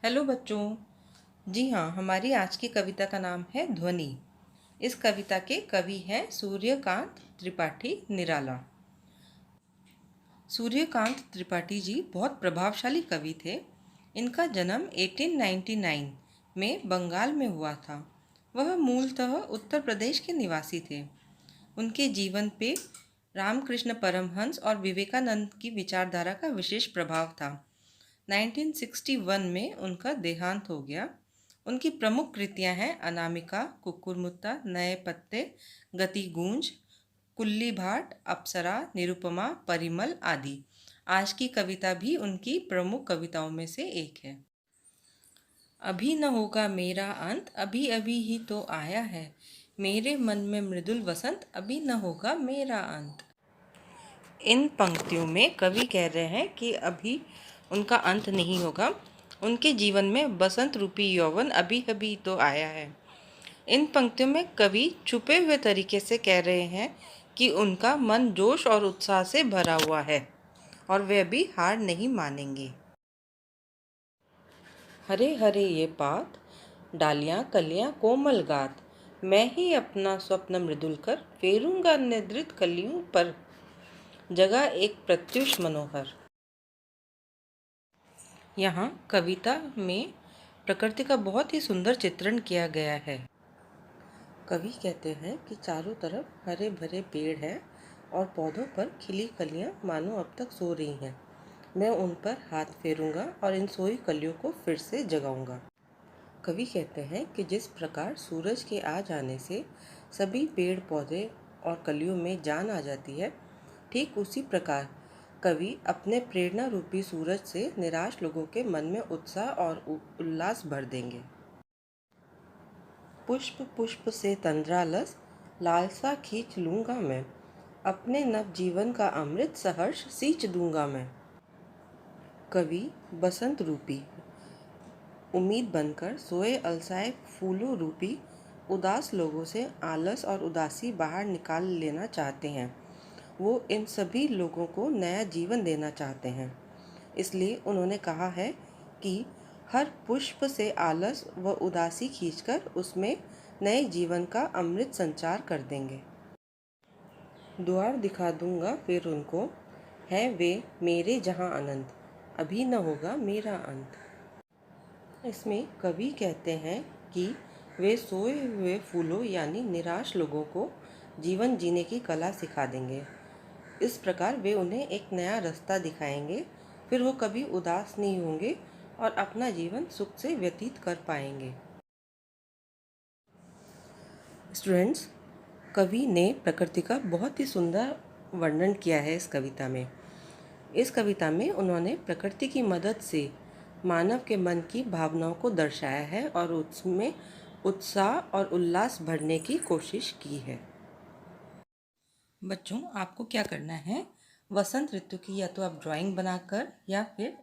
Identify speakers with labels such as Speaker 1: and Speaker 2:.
Speaker 1: Hello बच्चों। जी हाँ, हमारी आज की कविता का नाम है ध्वनि। इस कविता के कवि हैं सूर्यकांत त्रिपाठी निराला। सूर्यकांत त्रिपाठी जी बहुत प्रभावशाली कवि थे। इनका जन्म 1899 में बंगाल में हुआ था। वह मूलतः उत्तर प्रदेश के निवासी थे। उनके जीवन पे रामकृष्ण परमहंस और विवेकानंद की विचारधारा का विशेष प्रभाव था। 1961 में उनका देहांत हो गया। उनकी प्रमुख कृतियां हैं अनामिका, कुक्कुरमुत्ता, नए पत्ते, गति गूंज, कुल्ली भाट, अप्सरा, निरुपमा, परिमल आदि। आज की कविता भी उनकी प्रमुख कविताओं में से एक है। अभी न होगा मेरा अंत, अभी अभी ही तो आया है। मेरे मन में मृदुल वसंत, अभी न होगा मेरा अंत। इन पंक्तियों में कवि कह रहे हैं कि अभी उनका अंत नहीं होगा। उनके जीवन में बसंत रूपी यौवन अभी अभी तो आया है। इन पंक्तियों में कवि छुपे हुए तरीके से कह रहे हैं कि उनका मन जोश और उत्साह से भरा हुआ है और वे अभी हार नहीं मानेंगे। हरे हरे ये पात, डालियां कलियां कोमल गात, मैं ही अपना स्वप्न मृदुल कर फेरूंगा निद्रित कलियों पर, जगह एक प्रत्युष मनोहर। यहाँ कविता में प्रकृति का बहुत ही सुंदर चित्रण किया गया है। कवि कहते हैं कि चारों तरफ हरे भरे पेड़ हैं और पौधों पर खिली कलियां मानो अब तक सो रही हैं। मैं उन पर हाथ फेरूंगा और इन सोई कलियों को फिर से जगाऊंगा। कवि कहते हैं कि जिस प्रकार सूरज के आ जाने से सभी पेड़ पौधे और कलियों में जान आ जाती है, ठीक उसी प्रकार कवि अपने प्रेरणा रूपी सूरज से निराश लोगों के मन में उत्साह और उल्लास भर देंगे। पुष्प पुष्प से तंद्रालस, लालसा खींच लूंगा मैं, अपने नव जीवन का अमृत सहर्ष सींच दूंगा मैं। कवि बसंत रूपी उम्मीद बनकर सोए अलसाए फूलों रूपी उदास लोगों से आलस और उदासी बाहर निकाल लेना चाहते हैं। वो इन सभी लोगों को नया जीवन देना चाहते हैं। इसलिए उन्होंने कहा है कि हर पुष्प से आलस व उदासी खींचकर उसमें नए जीवन का अमृत संचार कर देंगे। द्वार दिखा दूंगा फिर उनको, है वे मेरे जहां अनंत, अभी न होगा मेरा अंत। इसमें कवि कहते हैं कि वे सोए हुए फूलों यानी निराश लोगों को जीवन जीने की कला सिखा देंगे। इस प्रकार वे उन्हें एक नया रास्ता दिखाएंगे। फिर वो कभी उदास नहीं होंगे और अपना जीवन सुख से व्यतीत कर पाएंगे। स्टूडेंट्स, कवि ने प्रकृति का बहुत ही सुंदर वर्णन किया है इस कविता में। इस कविता में उन्होंने प्रकृति की मदद से मानव के मन की भावनाओं को दर्शाया है और उसमें उत्साह और उल्लास भरने की कोशिश की है। बच्चों, आपको क्या करना है, वसंत ऋतु की या तो आप ड्राइंग बनाकर या फिर